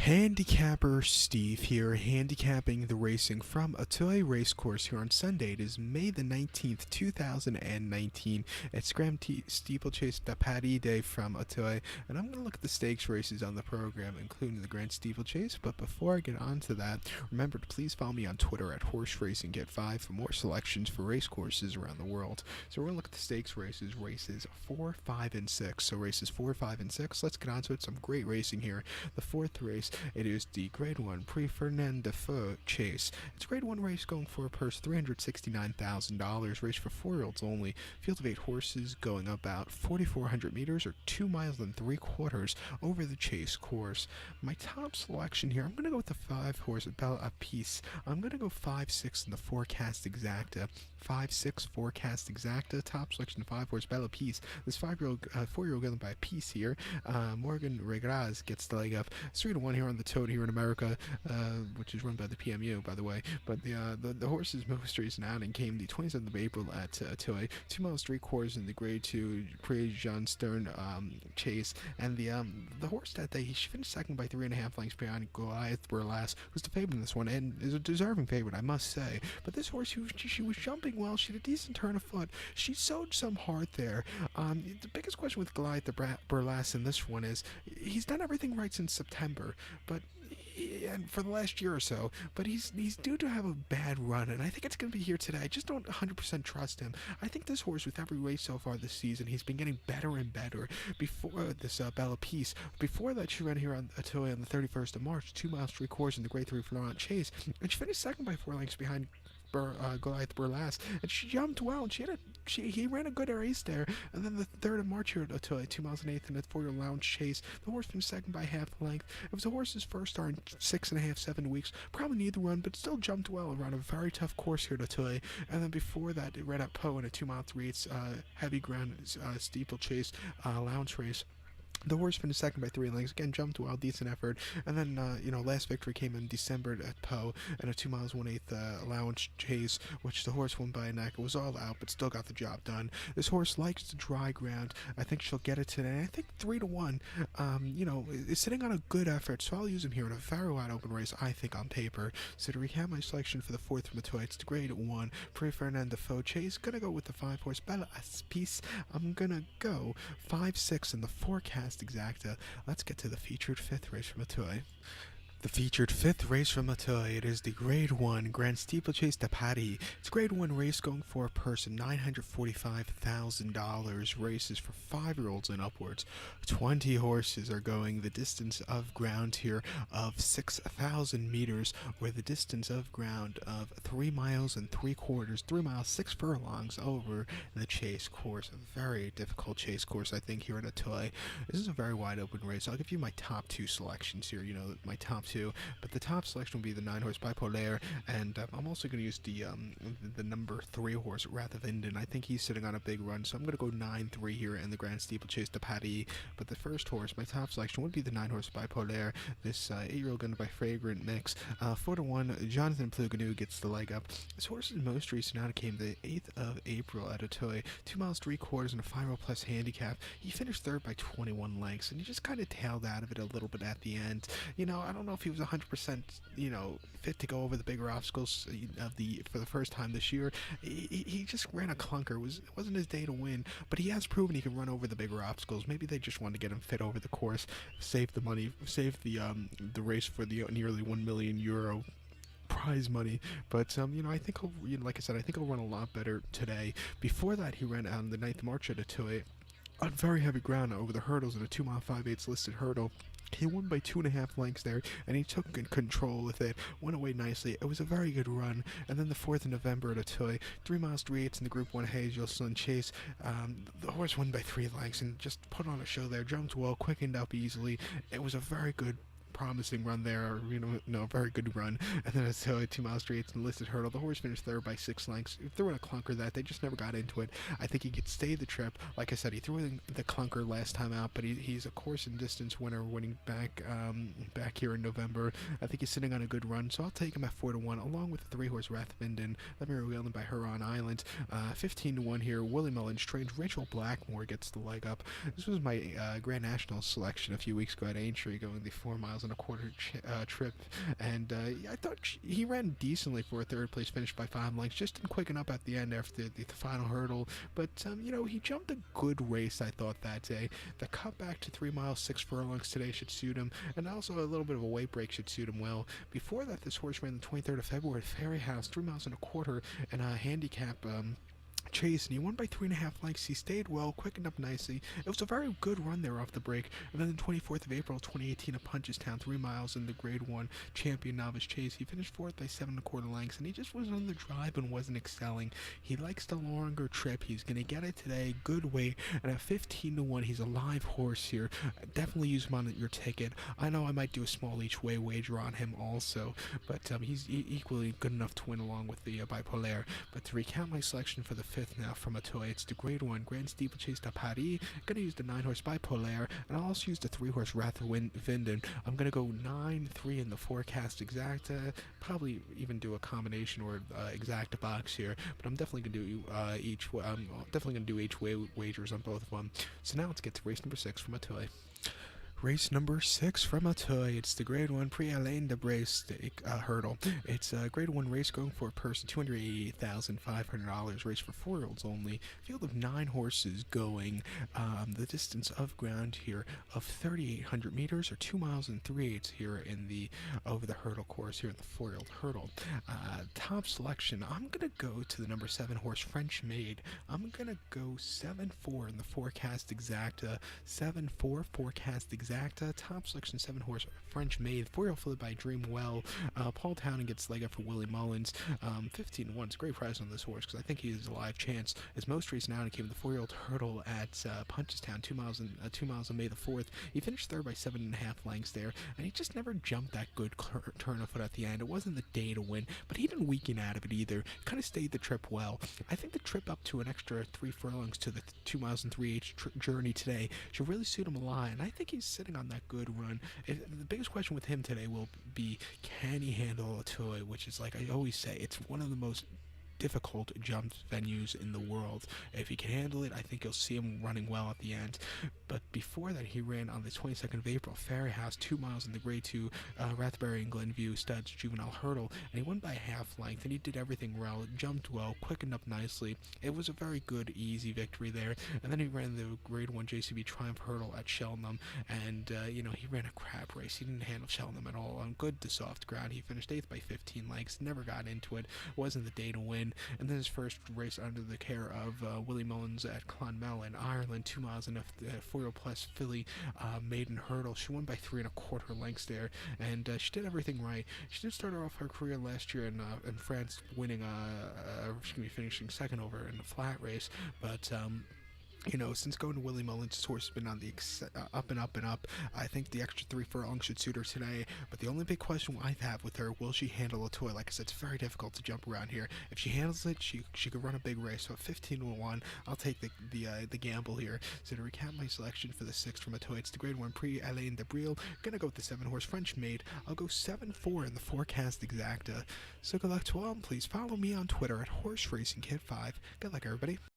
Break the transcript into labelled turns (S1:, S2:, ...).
S1: Handicapper Steve here, handicapping the racing from Auteuil Racecourse here on Sunday. It is May the 19th, 2019. It's Grand Steeplechase de Paris Day from Auteuil, and I'm going to look at the stakes races on the program, including the Grand Steeplechase. But before I get on to that, remember to please follow me on Twitter at HorseRacingGet5 for more selections for race courses around the world. So we're going to look at the stakes races 4, 5, and 6. So races 4, 5, and 6. Let's get on to it. Some great racing here. The fourth race, it is the Grade 1 FERDINAND DUFAURE Chase. It's a Grade 1 race going for a purse $369,000. Race for 4-year-olds only. Field of 8 horses going about 4,400 meters or 2 miles and 3/4 over the chase course. My top selection here, I'm going to go with the 5-horse Bella Peace. I'm going to go 5, 6 in the Forecast Exacta. 5, 6 Forecast Exacta. Top selection 5-horse Bella Peace. This 4-year-old going by a piece here. Morgan Regras gets the leg up. It's 3-1 here on the tote here in America, which is run by the PMU, by the way. But the horse's most recent outing came the 27th of April at Auteuil, 2 miles 3/4 in the Grade 2 Prix Jean Stern Chase. And the horse that day, he finished second by 3.5 lengths behind Goliath Burlas, who's the favorite in this one, and is a deserving favorite, I must say. But this horse, she was jumping well. She had a decent turn of foot. She sowed some heart there. The biggest question with Goliath Burlas in this one is he's done everything right since September, but and for the last year or so, but he's due to have a bad run, and I think it's going to be here today. I just don't 100% trust him. I think this horse, with every race so far this season, he's been getting better and better. Before this Bella Peace, before that, she ran here on Auteuil on the 31st of March, 2 miles 3/4 in the Grade 3 Florent Chase, and she finished second by 4 lengths behind Goliath Burlas, and she jumped well, and he ran a good race there. And then the 3rd of March here at Auteuil, 2 miles and 1/8 in the 4-year Lounge Chase, the horse finished second by half length. It was the horse's first start in 6.5, 7 weeks. Probably needed the run, but still jumped well around a very tough course here at Auteuil. And then before that, it ran at Pau in a 2 mile 3/8 heavy ground steeplechase lounge race. The horse finished second by 3 lengths. Again, jumped well, decent effort. And then, last victory came in December at Pau in a 2 miles 1/8 allowance chase, which the horse won by a neck. It was all out, but still got the job done. This horse likes the dry ground. I think she'll get it today. I think 3-1, is sitting on a good effort, so I'll use him here in a very wide open race, I think, on paper. So to recap my selection for the 4th from Auteuil, it's the Grade 1 FERDINAND DUFAURE Chase. Gonna go with the 5-horse Bella Peace. I'm gonna go 5, 6 in the Forecast Exacta. Let's get to the featured 5th race from Auteuil. The featured 5th race from Auteuil, it is the Grade 1 Grand Steeplechase de Paris. It's a Grade 1 race going for a purse of $945,000. Races for 5-year-olds and upwards. 20 horses are going the distance of ground here of 6,000 meters, or the distance of ground of 3 miles and 3/4, 3 miles 6 furlongs over the chase course. A very difficult chase course, I think, here at Auteuil. This is a very wide open race. I'll give you my top 2 selections here. My top 2. But the top selection will be the 9-horse Bipolaire, and I'm also going to use the number 3 horse Rathavinden. I think he's sitting on a big run, so I'm going to go 9-3 here in the Grand Steeplechase de Paris. But the first horse, my top selection, would be the 9-horse Bipolaire. This 8-year-old gun by Fragrant Mix. 4-1, Jonathan Plouganou gets the leg up. This horse's most recent outing came the 8th of April at Auteuil, 2 miles 3/4 in a 5-year-old plus handicap. He finished 3rd by 21 lengths, and he just kind of tailed out of it a little bit at the end. I don't know if he was 100%, fit to go over the bigger obstacles for the first time this year. He just ran a clunker. It wasn't his day to win, but he has proven he can run over the bigger obstacles. Maybe they just wanted to get him fit over the course, save the money, save the race for the nearly €1 million prize money. But I think like I said, I think he'll run a lot better today. Before that, he ran on the 9th of March at Auteuil on very heavy ground over the hurdles in a 2 mile 5/8 listed hurdle. He won by 2.5 lengths there, and he took control with it, went away nicely. It was a very good run. And then the 4th of November at Auteuil, 3 miles 3/8 in the Group 1 Hazel Sun Chase. The horse won by 3 lengths and just put on a show there, jumped well, quickened up easily. It was a very good, promising run there, a very good run. And then it's 2 miles 3/8 in the listed hurdle. The horse finished 3rd by 6 lengths. He threw in a clunker that they just never got into it. I think he could stay the trip. Like I said, he threw in the clunker last time out, but he's a course and distance winner, winning back here in November. I think he's sitting on a good run, so I'll take him at 4-1, along with the 3-horse Rathvinden. Let me reveal him by Huron Island. 15-1 here. Willie Mullins trains. Rachel Blackmore gets the leg up. This was my Grand National selection a few weeks ago at Aintree, going the 4 miles and a quarter trip, and I thought he ran decently for a third place finish by 5 lengths. Just didn't quicken up at the end after the final hurdle, but he jumped a good race, I thought, that day. The cut back to 3 miles 6 furlongs today should suit him, and also a little bit of a weight break should suit him well. Before that, this horse ran the 23rd of February at Ferry House, 3 miles and a quarter, and a handicap chase, and he won by 3.5 lengths. He stayed well, quickened up nicely. It was a very good run there off the break. And then the 24th of April 2018 at Punchestown, 3 miles in the Grade 1 Champion Novice Chase. He finished 4th by 7.25 lengths, and he just was on the drive and wasn't excelling. He likes the longer trip. He's going to get it today. Good weight, and at 15-1, he's a live horse here. Definitely use him on your ticket. I know I might do a small each way wager on him also, but he's equally good enough to win along with the Bipolaire. But to recount my selection for the 5th now from Auteuil, it's the Grade 1 Grand Steeplechase de Paris. I'm going to use the 9-horse Bipolaire, and I'll also use the 3-horse Rathervinden. I'm going to go 9-3 in the forecast exacta, probably even do a combination or exacta box here, but I'm definitely going to do I'm definitely going to do each way wagers on both of them. So now let's get to race number 6 from Auteuil. Race number 6 from Auteuil. It's the Grade 1 ALAIN de BREIL stake hurdle. It's a Grade 1 race going for a purse of $288,500. Race for 4-year-olds only. Field of 9 horses going. The distance of ground here of 3,800 meters, or 2 miles and 3/8 here in the over the hurdle course here in the 4-year-old hurdle. Top selection. I'm gonna go to the number 7 horse French Maid. I'm gonna go 7-4 in the forecast exacta. 7-4 forecast exacta. Top selection 7 horse French Maid. 4-year-old followed by Dreamwell. Paul Townend gets leg up for Willie Mullins. 15-1. It's a great price on this horse because I think he has a live chance. His most recent outing came in the 4-year-old hurdle at Punchestown, 2 miles on May the 4th. He finished third by 7.5 lengths there, and he just never jumped that good turn of foot at the end. It wasn't the day to win, but he didn't weaken out of it either. Kind of stayed the trip well. I think the trip up to an extra 3 furlongs to the 2 miles and 3/8 journey today should really suit him a lot, and I think he's sitting on that good run. The biggest question with him today will be, can he handle Auteuil, which is, like I always say, it's one of the most difficult jump venues in the world. If he can handle it, I think you'll see him running well at the end. But before that, he ran on the 22nd of April, Ferry House, 2 miles in the Grade 2 Rathbury and Glenview Studs Juvenile Hurdle, and he won by half length, and he did everything well, jumped well, quickened up nicely. It was a very good, easy victory there. And then he ran the Grade 1 JCB Triumph Hurdle at Cheltenham, and he ran a crap race. He didn't handle Cheltenham at all. On good to soft ground, he finished 8th by 15 lengths, never got into it, wasn't the day to win. And then his first race under the care of Willie Mullins at Clonmel in Ireland, 2 miles in a 4-year-old plus filly maiden hurdle. She won by 3.25 lengths there, and she did everything right. She did start off her career last year in France, winning she's going to be finishing second over in the flat race, but since going to Willie Mullins, his horse has been on the up and up and up. I think the extra 3 furlongs should suit her today, but the only big question I have with her, will she handle Auteuil? Like I said, it's very difficult to jump around here. If she handles it, she could run a big race. So at 15-1, I'll take the gamble here. So to recap my selection for the 6th from Auteuil, it's the Grade 1 ALAIN de BREIL. Gonna go with the 7 horse French Maid. I'll go 7-4 in the forecast exacta. So good luck to all, and please follow me on Twitter at HorseRacingKid5. Good luck, everybody.